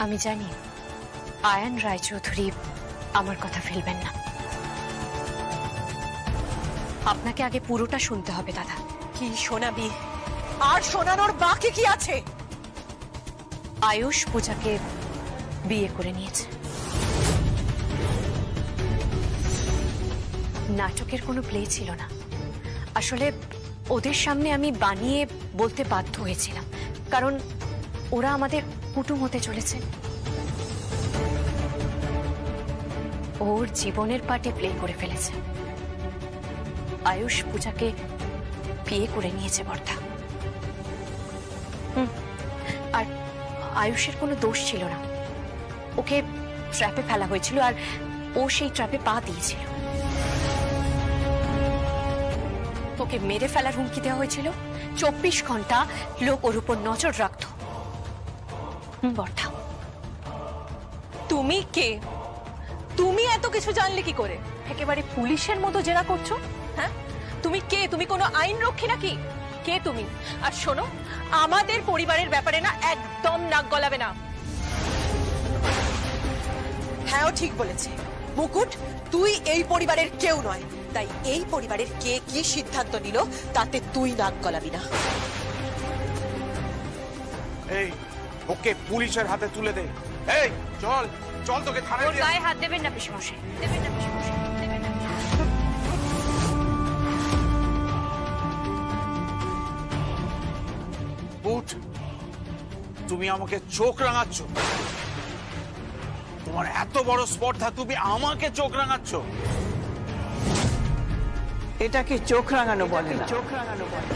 আমি জানি আয়ান রায়চৌধুরী আমার কথা ফেলবেন না। আপনাকে আগে পুরোটা শুনতে হবে দাদা। কি শোনাবি? আর শোনানোর বাকি কি আছে? আয়ুষ পূজাকে বিয়ে করে নিয়েছে। নাটকের কোনো প্লে ছিল না, আসলে ওদের সামনে আমি বানিয়ে বলতে বাধ্য হয়েছিলাম, কারণ ওরা আমাদের কুটুম হতে চলেছে। ওর জীবনের পার্টে প্লে করে ফেলেছে। আয়ুষ পূজাকে বিয়ে করে নিয়েছে বর্দা। আর আয়ুষের কোনো দোষ ছিল না, ওকে ট্র্যাপে ফেলা হয়েছিল আর ও সেই ট্র্যাপে পা দিয়েছিল। ওকে মেরে ফেলার হুমকি দেওয়া হয়েছিল, 24 ঘন্টা লোক ওর উপর নজর রাখত। বর্দা, তুমি কে? তুমি এত কিছু জানলে কি করে? একেবারে পুলিশের মতো জেরা করছো। হ্যাঁ, তুমি কে? তুমি কোনো আইন রক্ষী নাকি? কে তুমি? আর শোনো, আমাদের পরিবারের ব্যাপারে না একদম নাক গলাবে না। হ্যাঁ, ও ঠিক বলেছে। মুকুট, তুই এই পরিবারের কেউ নয়, তাই এই পরিবারের কে কি সিদ্ধান্ত নিল তাতে তুই নাক গলাবি না। এই, ওকে পুলিশের হাতে তুলে দে। এই চল চল, তোকে থানায় ওর গায়ে হাত দেবেন না পিসমশাই, দেবেন না পিসমশাই, দেবেন না। বুট, তুমি আমাকে চোখ রাঙাচ্ছ? তোমার এত বড় স্পর্ধা, তুমি আমাকে চোখ রাঙাচ্ছ? এটাকে চোখ রাঙানো বলে না। চোখ রাঙানো বলে।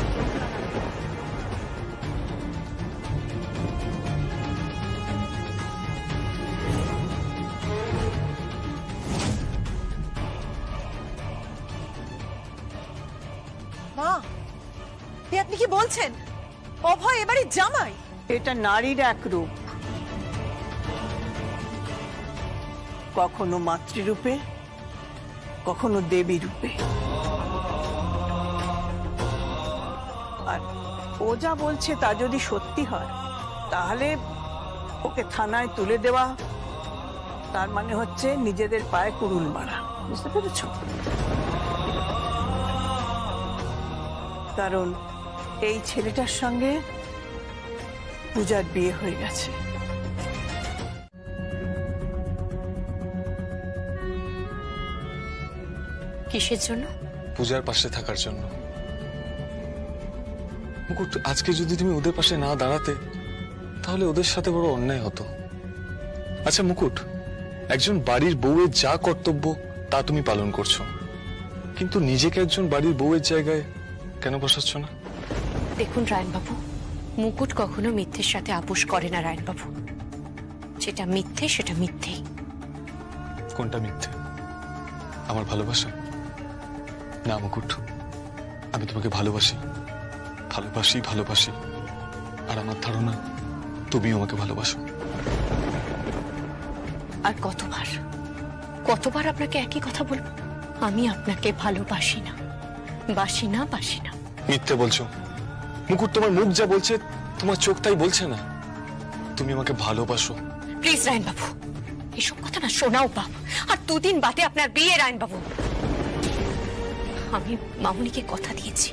মা, আপনি কি বলছেন? অভয় এবারে জামাই? এটা নারীর এক রূপ, কখনো মাতৃরূপে, কখনো দেবী রূপে। আর ও যা বলছে তা যদি সত্যি হয়, তাহলে ওকে থানায় তুলে দেওয়া তার মানে হচ্ছে নিজেদের পায়ে কুড়ুল মারা। বুঝতে পেরেছ? কারণ এই ছেলেটার সঙ্গে পূজার বিয়ে হয়ে গেছে। কিসের জন্য? পূজার পাশে থাকার জন্য। মুকুট, আজকে যদি তুমি ওদের পাশে না দাঁড়াতে, তাহলে ওদের সাথে বড় অন্যায় হতো। আচ্ছা মুকুট, একজন বাড়ির বউয়ের যা কর্তব্য তা তুমি পালন করছো, কিন্তু নিজেকে একজন বাড়ির বউয়ের জায়গায় কেন বসাচ্ছ না? দেখুন রায়নবাবু, মুকুট কখনো মিথ্যের সাথে আপোষ করে না রায়নবাবু। যেটা মিথ্যে সেটা মিথ্যেই। কোনটা মিথ্যে? আমার ভালোবাসা? না মুকুট, আমি তোমাকে ভালোবাসি, ভালোবাসি, ভালোবাসি। আর আমার ধারণা তুমিও আমাকে ভালোবাসো। আর কতবার কতবার আপনাকে একই কথা বলবো? আমি আপনাকে ভালোবাসি না, বাসি না, বাসি না। মিথ্যে বলছো মুকুট, তোমার মুখ যা বলছে তোমার চোখ তাই বলছে না। তুমি আমাকে ভালোবাসো। প্লিজ রায়নবাবু, এসব কথা না শোনাও পাপ। আর 2 দিন বাদে আপনার বিয়ে রায়নবাবু। আমি মামুনিকে কথা দিয়েছি,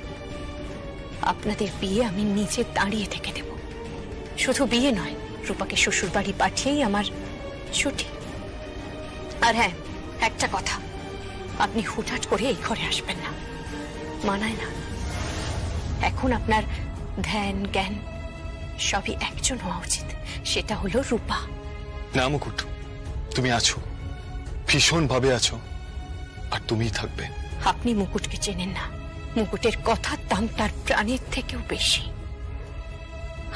আপনাদের বিয়ে আমি নিজে দাঁড়িয়ে থেকে দেব। শুধু বিয়ে নয়, রূপাকে শ্বশুর বাড়ি পাঠিয়েই আমার ছুটি। আর হ্যাঁ, একটা কথা, আপনি হুটহাট করে এই ঘরে আসবেন না, মানায় না। এখন আপনার ধ্যান জ্ঞান সবই একজন হওয়া উচিত, সেটা হলো রূপা। না মুকুট, তুমি আছো, ভীষণ ভাবে আছো, আর তুমিই থাকবে। আপনি মুকুটকে চেনেন না। মুকুটের কথার দাম তার প্রাণের থেকেও বেশি।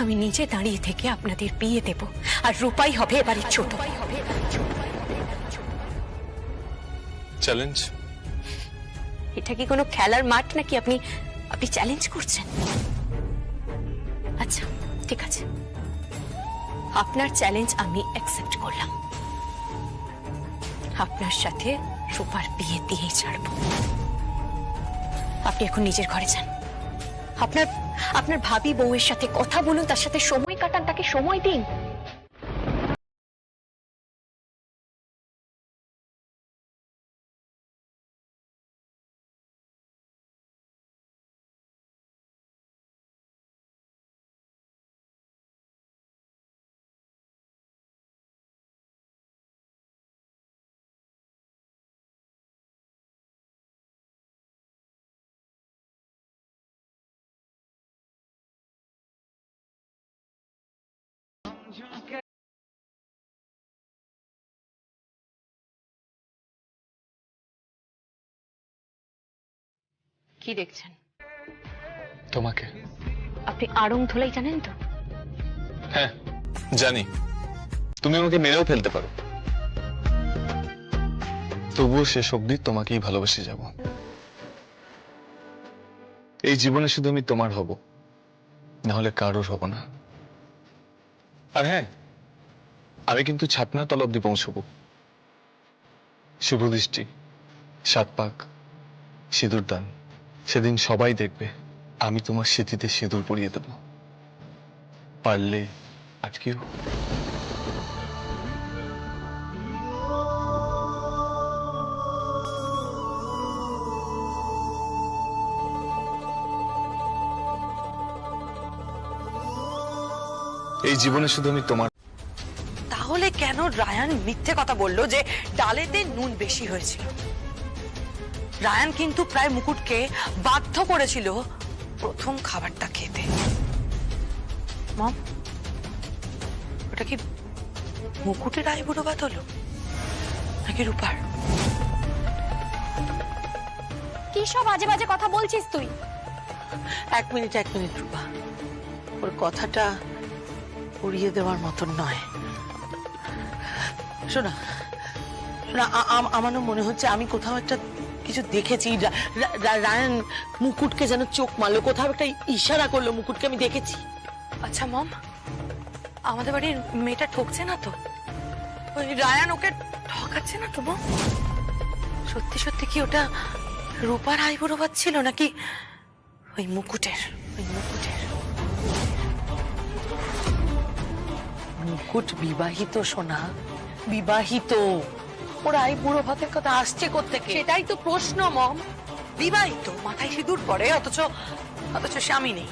আমি নিজে দাঁড়িয়ে থেকে আপনাদের বিয়ে দেব, আর রূপাই হবে এবারে ছোট। চ্যালেঞ্জ? এটা কি কোনো খেলার মাঠ নাকি আপনি আপনি চ্যালেঞ্জ করছেন? আচ্ছা ঠিক আছে, আপনার চ্যালেঞ্জ আমি অ্যাকসেপ্ট করলাম। আপনার সাথে রূপার বিয়ে দিয়েই ছাড়ব। আপনি এখন নিজের ঘরে যান। আপনার আপনার ভাবি বউয়ের সাথে কথা বলুন, তার সাথে সময় কাটান, তাকে সময় দিন। কি দেখছেন? তোমাকে। আপনি আড়ং ধোলাই জানেন তো? হ্যাঁ জানি, তুমি আমাকে মেরেও ফেলতে পারো, তবুও শেষ অবধি তোমাকেই ভালোবেসে যাব। এই জীবনে শুধু আমি তোমার হব, না হলে কারোর হব না। আর হ্যাঁ, আমি কিন্তু ছাতনার তল অব্দি পৌঁছবো। শুভ দৃষ্টি, 7 পাক, সিঁদুর দান, সেদিন সবাই দেখবে আমি তোমার স্মৃতিতে সিঁদুর পরিয়ে দেব। পারলে আজকেও। এই জীবনে শুধু আমি তোমার। তাহলে কেন রায়ান মিথ্যে কথা বলল যে ডালেতে নুন বেশি হয়েছিল? রায়ান কিন্তু প্রায় মুকুটকে বাধ্য করেছিল প্রথম খাবারটা খেতে। মম, ওটা কি মুকুটের আইবুড়ো ভাত হলো নাকি রূপার? কি সব বাজে বাজে কথা বলছিস তুই? এক মিনিট রূপা, ওর কথাটা উড়িয়ে দেওয়ার মতন নয়। শোনা শোনা, আমারও মনে হচ্ছে আমি কোথাও একটা কিছু দেখেছি। রায়ান মুকুটকে যেন চোখ মারলো, কোথাও একটা ইশারা করলো মুকুটকে, আমি দেখেছি। আচ্ছা মম, আমাদের বাড়ির মেয়েটা ঠকছে না তো? ওই রায়ান ওকে ঠকাচ্ছে না তো মম? সত্যি সত্যি কি ওটা রূপার আইবুড়ো ভাত ছিল নাকি ওই মুকুটের? মুকুট বিবাহিত সোনা, বিবাহিত। ওর আইবুড়ো ভাতের কথা আসছে কোত্থেকে? সেটাই তো প্রশ্ন মম। বিবাহিত, মাথায় সিঁদুর পরে, অথচ স্বামী নেই।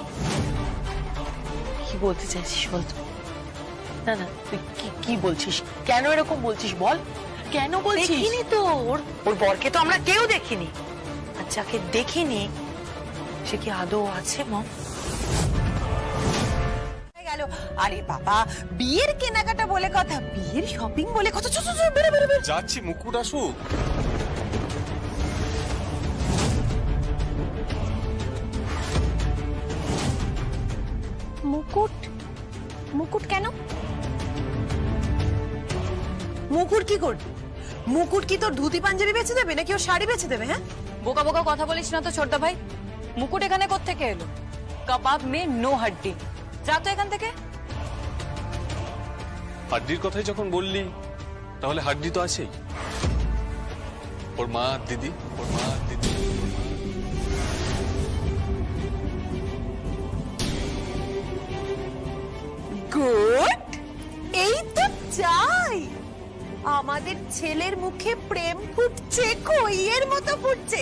কি বলতে চাইছিস বলতো? না না, তুই কি বলছিস? কেন এরকম বলছিস বল? কেন বলছিস? দেখিনি তো ওর বরকে তো আমরা কেউ দেখিনি। আর যাকে দেখিনি সে কি আদৌ আছে মম? গেল। আরে বাবা, বিয়ের কেনাকাটা বলে কথা, বিয়ের শপিং বলে কথা। চল চল চল, বেরো বেরো বেরো। যাচ্ছি, মুকুট আসুক। মুকুট? মুকুট কেন? মুকুট কি করবি? মুকুট কি তোর ধুতি পাঞ্জাবি বেচে দেবে নাকি ওর শাড়ি বেচে দেবে? হ্যাঁ, বোকা বোকা কথা বলিস না তো ছোটদা ভাই। মুকুট এখানে কোত্থেকে এলো? কাবাব মে নো হাড্ডি। যা তো এখান থেকে। হাড্ডির কথাই যখন বললি, তাহলে হাড্ডি তো আছেই। ওর মা আর দিদি, ওর মা আর দিদি। গুড। এই তো চাই, আমাদের ছেলের মুখে প্রেম ফুটছে, কইয়ের মতো ফুটছে।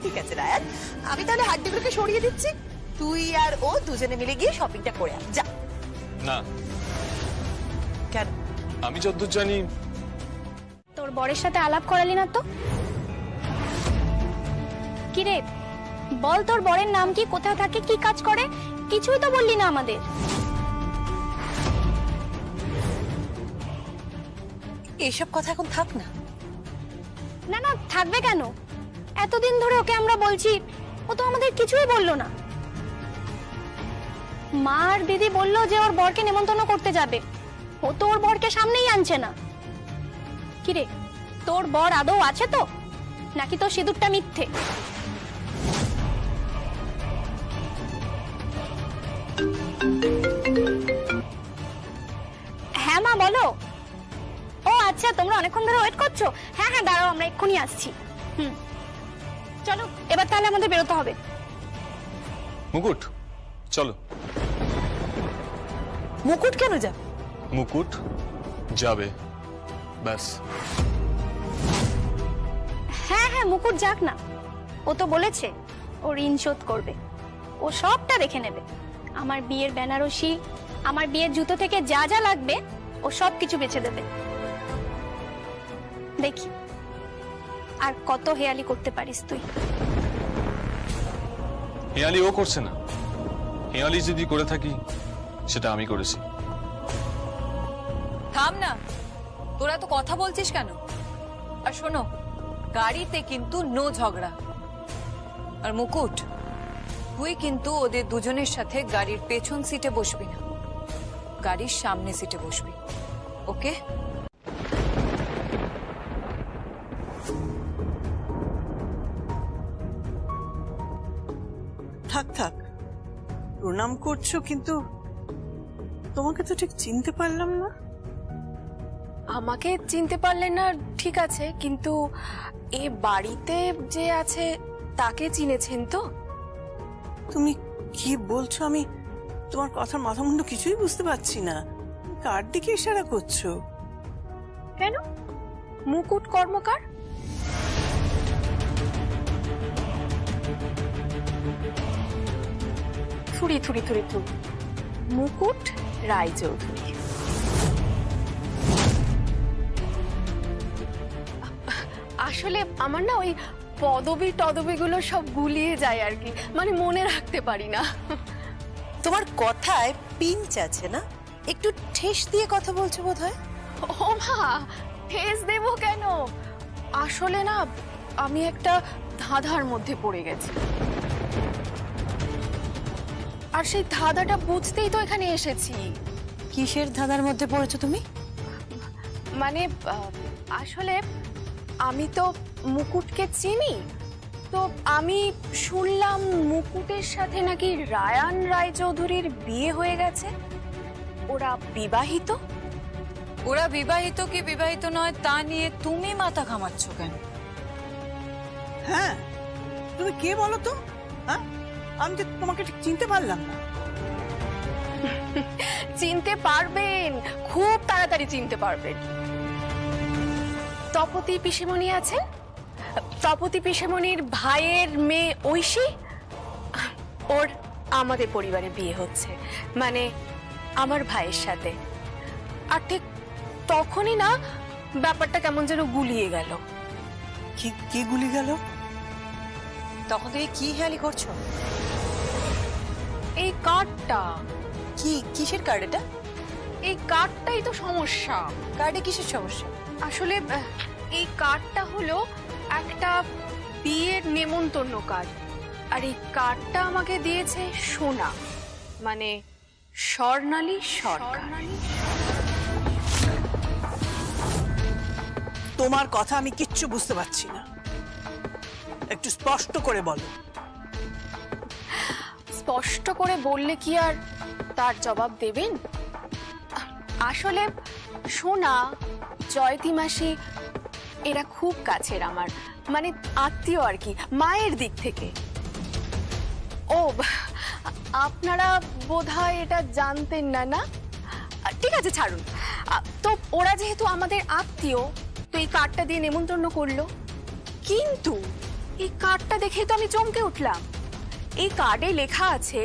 ঠিক আছে রায়ান, আমি তাহলে হাড্ডিগুলোকে সরিয়ে দিচ্ছি, তুই আর ও দুজনে মিলে গিয়ে শপিংটা করে আন। যা। না, কেন? আমি যতদূর জানি তোর বরের সাথে আলাপ করালি না তো? কি রে বল, তোর বরের নাম কি, কোথায় থাকে, কি কাজ করে? কিছুই তো বললি না আমাদের। এইসব কথা এখন থাক না। না না, থাকবে কেন? এতদিন ধরে ওকে আমরা বলছি, ও তো আমাদের কিছুই বললো না। মা আর দিদি বললো যে ওর বরকে নেমন্তন্ন করতে যাবে, ও তো ওর বরকে সামনেই আনছে না। কি রে, তোর বর আদৌ আছে তো, নাকি তোর সিঁদুরটা মিথ্যে? হ্যাঁ মা বলো। ও আচ্ছা, তোমরা অনেকক্ষণ ধরে ওয়েট করছো। হ্যাঁ হ্যাঁ দাঁড়াও, আমরা এক্ষুনি আসছি। চলো এবার তাহলে আমাদের বেরোতে হবে। মুকুট চলো। মুকুট কেন যাবে? মুকুট যাবে, ব্যাস। হ্যাঁ হ্যাঁ মুকুট যাক না, ও তো বলেছে ও ঋণ শোধ করবে, ও সবটা দেখে নেবে। আমার বিয়ের বেনারসি, আমার বিয়ের জুতো থেকে যা যা লাগবে ও সব কিছু বেচে দেবে। দেখি আর কত হেয়ালি করতে পারিস তুই। হেয়ালি ও করছে না, হেয়ালি যদি করে থাকি সেটা আমি করেছি। থাম না, তোরা তো কথা বলছিস কেন? আর শোনো, গাড়িতে কিন্তু নো ঝগড়া। আর মুকুট, তুই কিন্তু ওদের দুজনের সাথে গাড়ির পেছন সিটে বসবি না, গাড়ির সামনে সিটে বসবি, ওকে? থাক থাক, প্রণাম করছো, কিন্তু তোমাকে তো ঠিক চিনতে পারলাম না। আমাকে চিনতে পারলেন না ঠিক আছে, কিন্তু এ বাড়িতে যে আছে তাকে চিনেছেন তো? তুমি কি বলছো? আমি তোমার কথার মাথা মুন্ডু কিছুই বুঝতে পারছি না। কার দিকে ইশারা করছো? কেন, মুকুট কর্মকার? থুড়ি থুড়ি থুড়ি থুড়ি, মুকুট রায়চৌধুরী। আসলে আমার না ওই পদবী টদবিগুলো সব গুলিয়ে যায় আর কি, মানে মনে রাখতে পারি না। তোমার কথায় পিঞ্চ আছে না? একটু ঠেস দিয়ে কথা বলছো বোধহয়। ও মা, ঠেস দেবো কেন? আসলে না আমি একটা ধাঁধার মধ্যে পড়ে গেছি, আর সেই ধাঁধাটা বুঝতেই তো এখানে এসেছি। কিসের ধাঁধার মধ্যে পড়েছো তুমি? মানে আসলে আমি তো মুকুটকে চিনি, তো আমি শুনলাম মুকুটের সাথে নাকি রায়ান রায়চৌধুরীর বিয়ে হয়ে গেছে। ওরা বিবাহিত। ওরা বিবাহিত কি বিবাহিত নয় তা নিয়ে তুমি মাথা ঘামাচ্ছ কেন? হ্যাঁ, তুমি কে বলো তো? হ্যাঁ, আমি তো তোমাকে ঠিক চিনতে পারলাম না। চিনতে পারবেন, খুব তাড়াতাড়ি চিনতে পারবেন। তপতি পিসেমণি আছেন, তপতি পিসেমণির ভাইয়ের মেয়ে ঐশী, ওর আমাদের পরিবারে বিয়ে হচ্ছে, মানে আমার ভাইয়ের সাথে। আর ঠিক তখনই না ব্যাপারটা কেমন যেন গুলিয়ে গেল। কি গুলি গেল? তখন তুমি কি হেয়ালি করছো? এই কার্ডটা। কিসের কার্ড এটা? এই কার্ডটাই তো সমস্যা। কার্ডে কিসের সমস্যা? আসলে এই কার্ডটা হলো একটা বিয়ের নেমন্তন্ন কার্ড, আর এই কার্ডটা আমাকে দিয়েছে সোনা, মানে স্বর্ণালী সরকার। তোমার কথা আমি কিচ্ছু বুঝতে পারছি না, একটু স্পষ্ট করে বলো। স্পষ্ট করে বললে কি আর তার জবাব দেবেন? আসলে সোনা, জয়তী মাসি এরা খুব কাছের আমার, মানে আত্মীয় আর কি, মায়ের দিক থেকে। ও, আপনারা বোধহয় এটা জানতেন না, না? ঠিক আছে, ছাড়ুন। তো ওরা যেহেতু আমাদের আত্মীয়, তো এই কার্ডটা দিয়ে নেমন্তন্ন করলো। কিন্তু এই কার্ডটা দেখেই তো আমি চমকে উঠলাম। এই কার্ডে লেখা আছে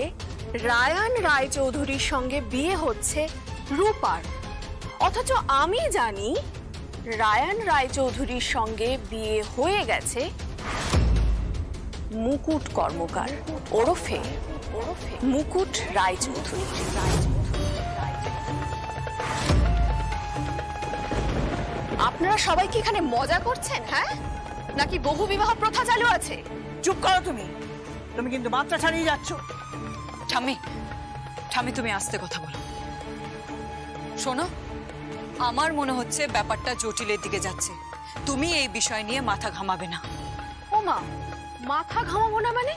রায়ান রায়চৌধুরীর সঙ্গে বিয়ে হচ্ছে রূপার, অথচ আমি জানি রায়ান রায়চৌধুরীর সঙ্গে বিয়ে হয়ে গেছে মুকুট কর্মকার ওরফে মুকুট রায়চৌধুরী। আপনারা সবাই কি এখানে মজা করছেন? হ্যাঁ, নাকি বহু বিবাহ প্রথা চালু আছে? চুপ করো তুমি, তুমি কিন্তু মাত্রা ছাড়িয়ে যাচ্ছ। ঠাম্মি, ঠাম্মি তুমি আস্তে কথা বলো। শোনো, আমার মনে হচ্ছে ব্যাপারটা জটিলের দিকে যাচ্ছে। তুমি এই বিষয় নিয়ে মাথা ঘামাবে না। ও মা, মাথা ঘামাবো না মানে?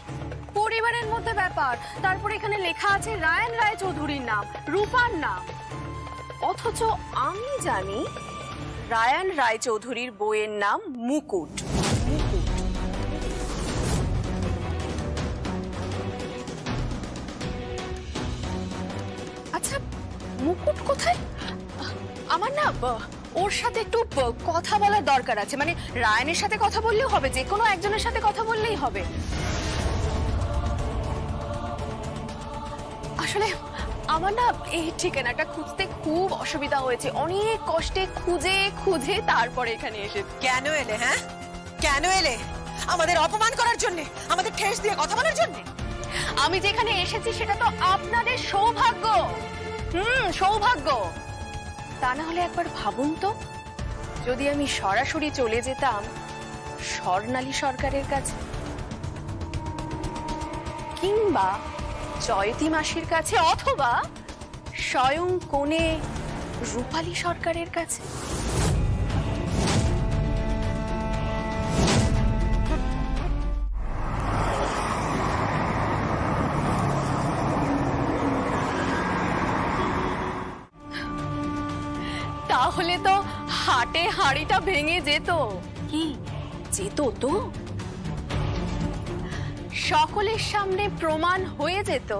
পরিবারের মধ্যে ব্যাপার, তারপর এখানে লেখা আছে রায়ান রায়চৌধুরীর নাম, রূপার নাম, অথচ আমি জানি রায়ান রায়চৌধুরীর বইয়ের নাম মুকুট। আচ্ছা, মুকুট কোথায়? আমার না ওর সাথে একটু কথা বলার দরকার আছে, মানে রায়ানের সাথে কথা বললেও হবে, যে কোনো একজনের সাথে কথা বললেই হবে। আসলে আমার না এই ঠিকানাটা খুঁজতে খুব অসুবিধা হয়েছে, অনেক কষ্টে খুঁজে খুঁজে তারপরে এখানে এসেছি। কেন এলে? হ্যাঁ, কেন এলে? আমাদের অপমান করার জন্য, আমাদের ঠেস দিয়ে কথা বলার জন্য? আমি যেখানে এসেছি সেটা তো আপনাদের সৌভাগ্য। সৌভাগ্য। তা না হলে একবার ভাবুন তো, যদি আমি সরাসরি চলে যেতাম স্বর্ণালী সরকারের কাছে, কিংবা জয়তী মাসির কাছে, অথবা স্বয়ং কোণে রূপালী সরকারের কাছে। তাহলে তো হাটে হাড়িটা ভেঙে যেত। কি যেত তো? সকলের সামনে প্রমাণ হয়ে যেত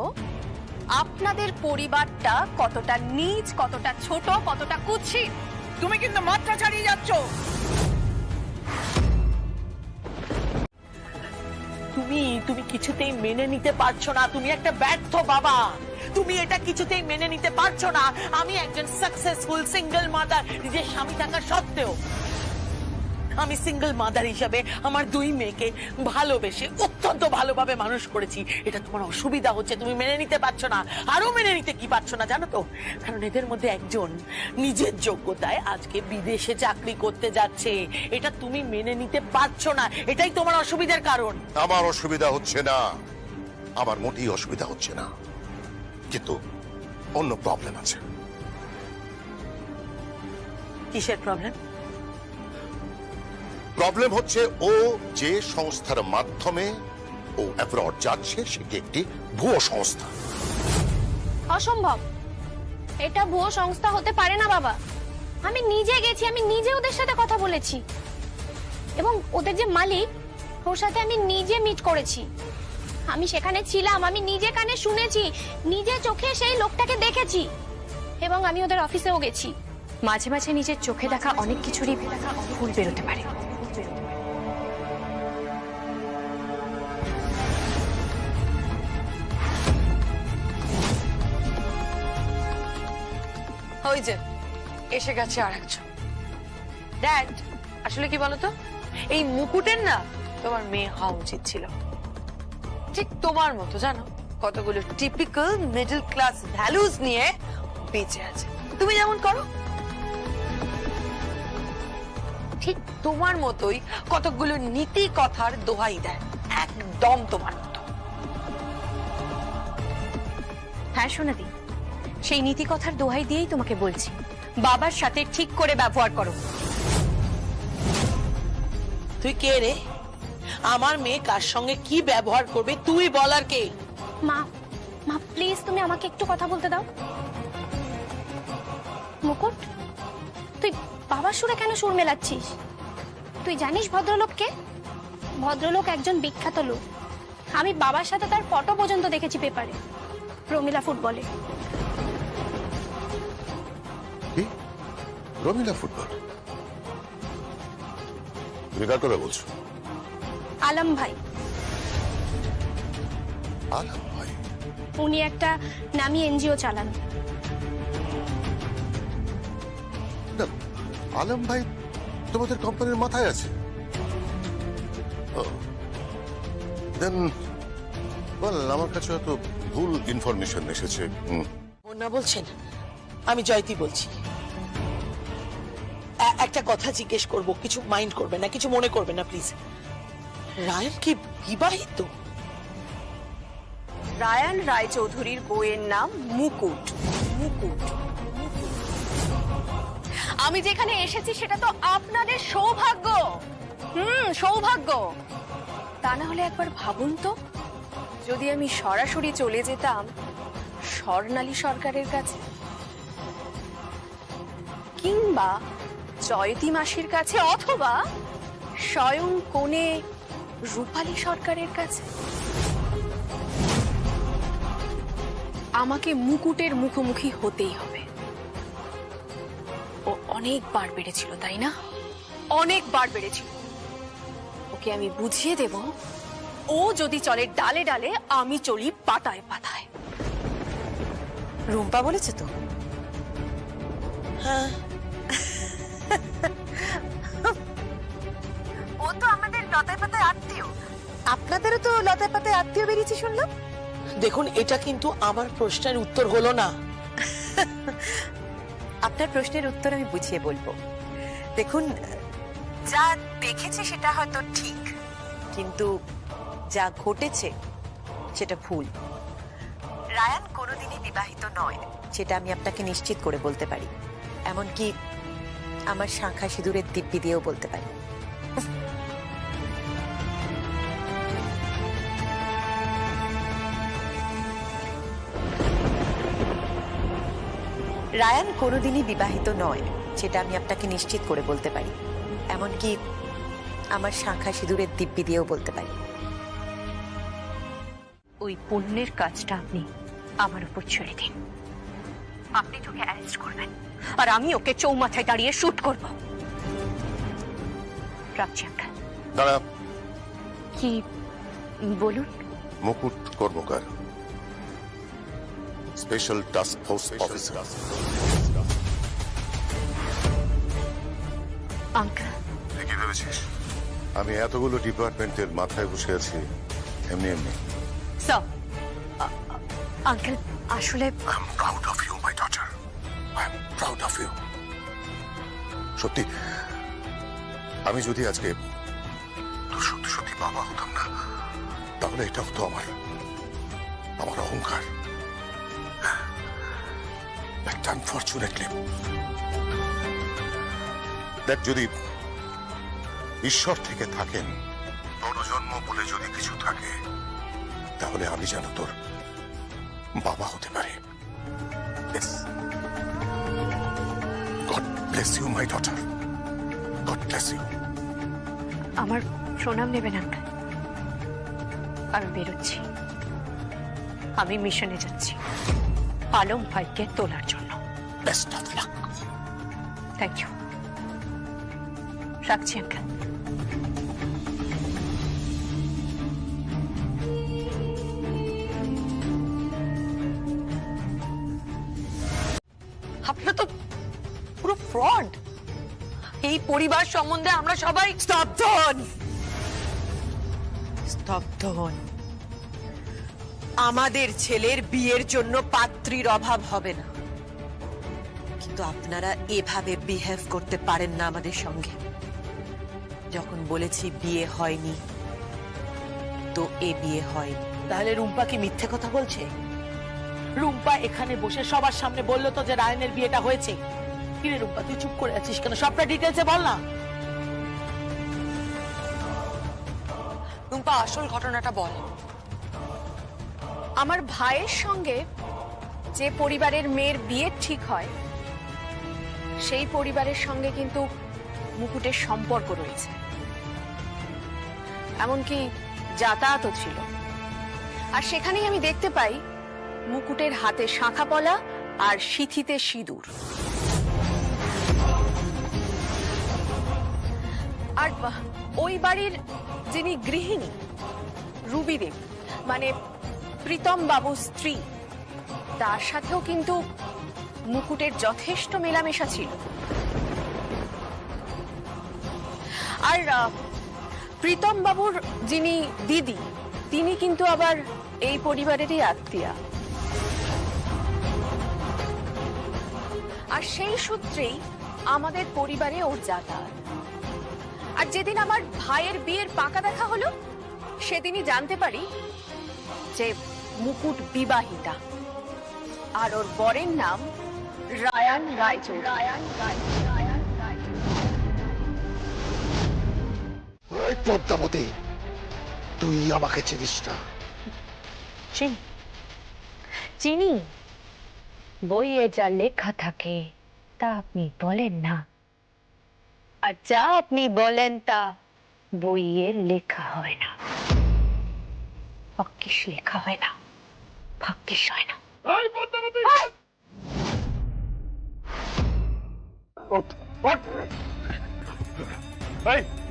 আপনাদের পরিবারটা কতটা নীচ, কতটা ছোট, কতটা কুৎসিত। তুমি কিন্তু মাত্রা ছাড়িয়ে যাচ্ছ। তুমি কিছুতেই মেনে নিতে পারছো না, তুমি একটা ব্যর্থ বাবা। তুমি এটা কিছুতেই মেনে নিতে পারছো না। আমি একজন সাকসেসফুল সিঙ্গেল মাদার, নিজের স্বামী থাকা সত্ত্বেও আমি সিঙ্গেল মাদার হিসাবে আমার দুই মেয়েকে ভালোবেসে অত্যন্ত ভালোভাবে মানুষ করেছি। এটা তোমার অসুবিধা হচ্ছে, তুমি মেনে নিতে পারছো না। আরো মেনে নিতে কি পারছো না জানো তো? কারণ এদের মধ্যে একজন নিজের যোগ্যতায় আজকে বিদেশে চাকরি করতে যাচ্ছে। এটা তুমি মেনে নিতে পারছো না, এটাই তোমার অসুবিধার কারণ। আমার অসুবিধা হচ্ছে না, আমার মোটেই অসুবিধা হচ্ছে না, কিন্তু অন্য প্রবলেম আছে। কিসের প্রবলেম? প্রবলেম হচ্ছে ও যে সংস্থার মাধ্যমে ও অ্যাব্রড যাচ্ছে সেটি একটি ভুয়ো সংস্থা। অসম্ভব, এটা ভুয়ো সংস্থা হতে পারে না বাবা। আমি নিজে গেছি, আমি নিজে ওদের সাথে কথা বলেছি, এবং ওদের যে মালিক ওর সাথে আমি নিজে মিট করেছি। আমি সেখানে ছিলাম, আমি নিজে কানে শুনেছি, নিজে চোখে সেই লোকটাকে দেখেছি, এবং আমি ওদের অফিসেও গেছি। মাঝে মাঝে নিজের চোখে দেখা অনেক কিছুরই ভুল বেরোতে পারে। ওই যে এসে গেছে আর একজন। ড্যাড, আসলে কি বলতো, এই মুকুটের না তোমার মেয়ে হওয়া উচিত ছিল। ঠিক তোমার মতো, জানো, কতগুলো টিপিক্যাল মিডল ক্লাস ভ্যালুজ নিয়ে বেঁচে আছে। তুমি যেমন করো, ঠিক তোমার মতোই কতগুলো নীতি কথার দোহাই দেয়, একদম তোমার মতো। হ্যাঁ সোনাদি, সেই নীতি কথার দোহাই দিয়েই তোমাকে বলছি, বাবার সাথে ঠিক করে ব্যবহার করো। তুই কে রে? আমার মেয়ে কার সঙ্গে কি ব্যবহার করবে তুই বলার কে? মা, মা প্লিজ তুমি আমাকে একটু কথা বলতে দাও। মুকুট, তুই বাবার সুরে কেন সুর মেলাচ্ছিস? তুই জানিস ভদ্রলোককে? ভদ্রলোক একজন বিখ্যাত লোক। আমি বাবার সাথে তার ফটো পর্যন্ত দেখেছি পেপারে, প্রমিলা ফুটবলে। কি রমিলা ফুটবল? তুমি কার কথা বলছো? আলম ভাই। আলম ভাই? উনি একটা নামি এনজিও চালান। না, আলম ভাই তোমাদের কোম্পানির মাথায় আছে? দেন আমার কাছে হয়তো ভুল ইনফরমেশন এসেছে। না বলছেন, আমি জয়তী বলছি। একটা কথা জিজ্ঞেস করব, কিছু মাইন্ড করবে না, কিছু মনে করবে না প্লিজ। রায়ন কি বিবাহিত? রায়ান রায়চৌধুরীর বউয়ের নাম মুকুট। মুকুট। আমি যেখানে এসেছি সেটা তো আপনাদের সৌভাগ্য। সৌভাগ্য। তা না হলে একবার ভাবুন তো, যদি আমি সরাসরি চলে যেতাম স্বর্ণালী সরকারের কাছে, কিংবা জয়তী মাসির কাছে, অথবা স্বয়ং কোণে রূপালী সরকারের কাছে। আমাকে মুকুটের মুখোমুখি হতেই হবে। ও অনেকবার বেড়েছিল, তাই না? অনেকবার বেড়েছিল। ওকে আমি বুঝিয়ে দেব, ও যদি চলে ডালে ডালে, আমি চলি পাতায় পাতায়। রুম্পা বলেছে তো? হ্যাঁ, ও তো আমাদের লতায় পাতায় আত্মীয়। আপনাদেরও তো লতায় পাতায় আত্মীয় বেরিয়েছে শুনলাম। দেখুন, এটা কিন্তু আমার প্রশ্নের উত্তর হলো না। আপনার প্রশ্নের উত্তর আমি বুঝিয়ে বলবো। দেখুন, যা দেখেছে সেটা হয়তো ঠিক, কিন্তু যা ঘটেছে সেটা ভুল। রায়ান কোনোদিনই বিবাহিত নয়, সেটা আমি আপনাকে নিশ্চিত করে বলতে পারি। এমনকি আমার শাঁখা সিঁদুরের দিব্যি দিয়েও বলতে পারি। রায়ান কোনোদিনই বিবাহিত নয়, সেটা আমি আপনাকে নিশ্চিত করে বলতে পারি। এমনকি আমার শাঁখা সিঁদুরের দিব্যি দিয়েও বলতে পারি। ওই পুণ্যের কাজটা আপনি আমার উপর ছেড়ে দিন। আপনি তোকে অ্যারেস্ট করবেন আর আমি ওকে চৌমাথায় দাঁড়িয়ে শুট করব। রাখছি আঙ্কেল। দাঁড়া। কি বলুন? Mukut Karmakar, special task force officer. Uncle, কি ভেবেছিস আমি এতগুলো ডিপার্টমেন্টের মাথায় বসে আছি এমনি এমনি? স্যার, আঙ্কেল আসলে I am proud of you, my daughter. I am proud of you. সত্যি, আমি যদি আজকে তোর সত্যি সত্যি বাবা হতাম না, তাহলে এটা হতো আমার অহংকার। But unfortunately, দেখ, যদি ঈশ্বর থেকে থাকেন, পরজন্ম বলে যদি কিছু থাকে, তাহলে আমি যেন তোর বাবা হতে পারি। Yes. God bless you, my daughter. God bless you. আমার প্রণাম নেবেন আঙ্কেল। আমি বেরোচ্ছি, আমি মিশনে যাচ্ছি আলম ভাইকে তোলার জন্য। Best of luck. Thank you. রাখছি আঙ্কেল। আপনারা তো পুরো ফ্রড। এই পরিবার সম্বন্ধে আমরা সবাই স্তব্ধ হন। স্তব্ধ হন। আমাদের ছেলের বিয়ের জন্য পাত্রীর অভাব হবে না, কিন্তু আপনারা এভাবে বিহেভ করতে পারেন না আমাদের সঙ্গে। যখন বলেছি বিয়ে হয়নি, তো এ বিয়ে হয়নি। তাহলে রুম্পা কি মিথ্যে কথা বলছে? রুম্পা এখানে বসে সবার সামনে বললো তো যে রায়নের বিয়েটা হয়েছে। কিরে রুম্পা, তুই চুপ করে আছিস কেন? সবটা ডিটেলসে বল না। রুম্পা, আসল ঘটনাটা বল। আমার ভাইয়ের সঙ্গে যে পরিবারের মেয়ের বিয়ে ঠিক হয়, সেই পরিবারের সঙ্গে কিন্তু মুকুটের সম্পর্ক রয়েছে, এমনকি যাতায়াতও ছিল। আর সেখানেই আমি দেখতে পাই মুকুটের হাতে শাঁখা পলা আর সিথিতে সিঁদুর। আর ওই বাড়ির যিনি গৃহিণী রুবি দেব, মানে প্রীতম বাবুর স্ত্রী, তার সাথেও কিন্তু মুকুটের যথেষ্ট মেলামেশা ছিল। আর প্রীতম বাবুর যিনি দিদি, তিনি কিন্তু আবার এই পরিবারেরই আত্মীয়া। আর সেই সূত্রেই আমাদের পরিবারে ওর যাতায়াত। আর যেদিন আমার ভাইয়ের বিয়ের পাকা দেখা হলো, সেদিনই জানতে পারি যে মুকুট বিবাহিতা, আর ওর বরের নাম রায়ান রায়চৌধুরী। পদ্মাবতী, তুই আমাকে চিনিস না? চিনি, চিনি। বইয়ে যা লেখা থাকে তা আপনি বলেন না, আর যা আপনি বলেন তা বইয়ে লেখা হয় না। ভাগ্যিস লেখা হয় না, ভাগ্যিস হয় না।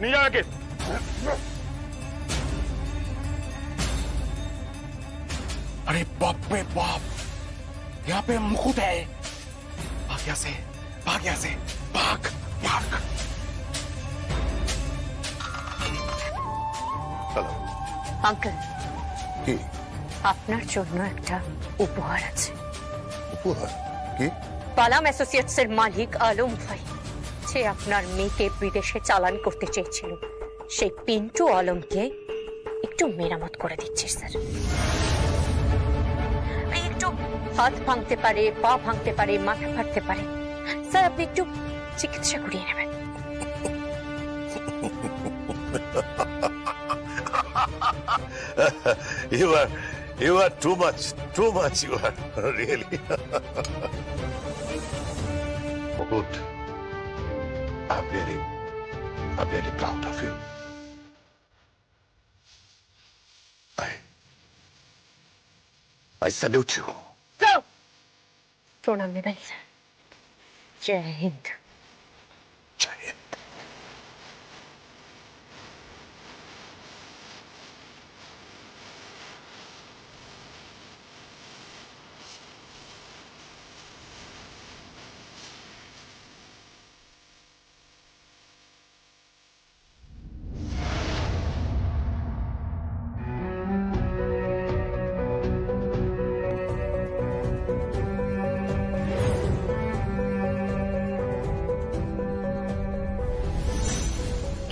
नहीं जाके अरे बाप रे बाप, यहाँ पे मुकुट है। भाग यहाँ से, भाग यहाँ से, भाग भाग। হ্যালো। আঙ্কেল, কি আপনার জন্য একটা উপহার আছে। উপহার? কি? বালাম অ্যাসোসিয়েটস এর মালিক আলম ভাই যে আপনার মেয়েকে বিদেশে চালান করতে চেয়েছিল, সেই পিন্টু আলমকে একটু মেরামত করে দিচ্ছে স্যার। এই একটু হাত ভাঙতে পারে, পা ভাঙতে পারে, মাথা ফাটতে পারে, স্যার আপনি একটু চিকিৎসা করিয়ে নেবেন। You are too much, you are, really. Good. I'm very proud of you. I salute you. প্রণাম নেবেন স্যার। জয় হিন্দ। Jai Hind.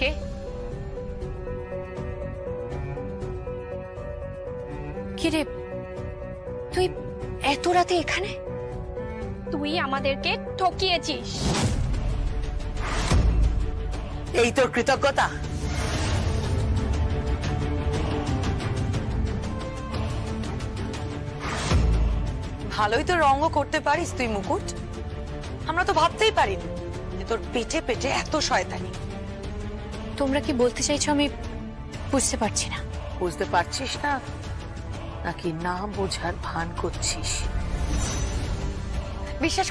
কে? কিরে তুই এত রাতে এখানে? তুই আমাদেরকে ঠকিয়েছিস। এই তোর কৃতজ্ঞতা? ভালোই তো রঙ্গ করতে পারিস তুই মুকুট। আমরা তো ভাবতেই পারিনি যে তোর পেটে পেটে এত শয়তানি। তোমরা কি বলতে চাইছো আমি বুঝতে পারছি না। বুঝতে পারছিস না নাকি না বোঝার ভান করছিস? বিশ্বাস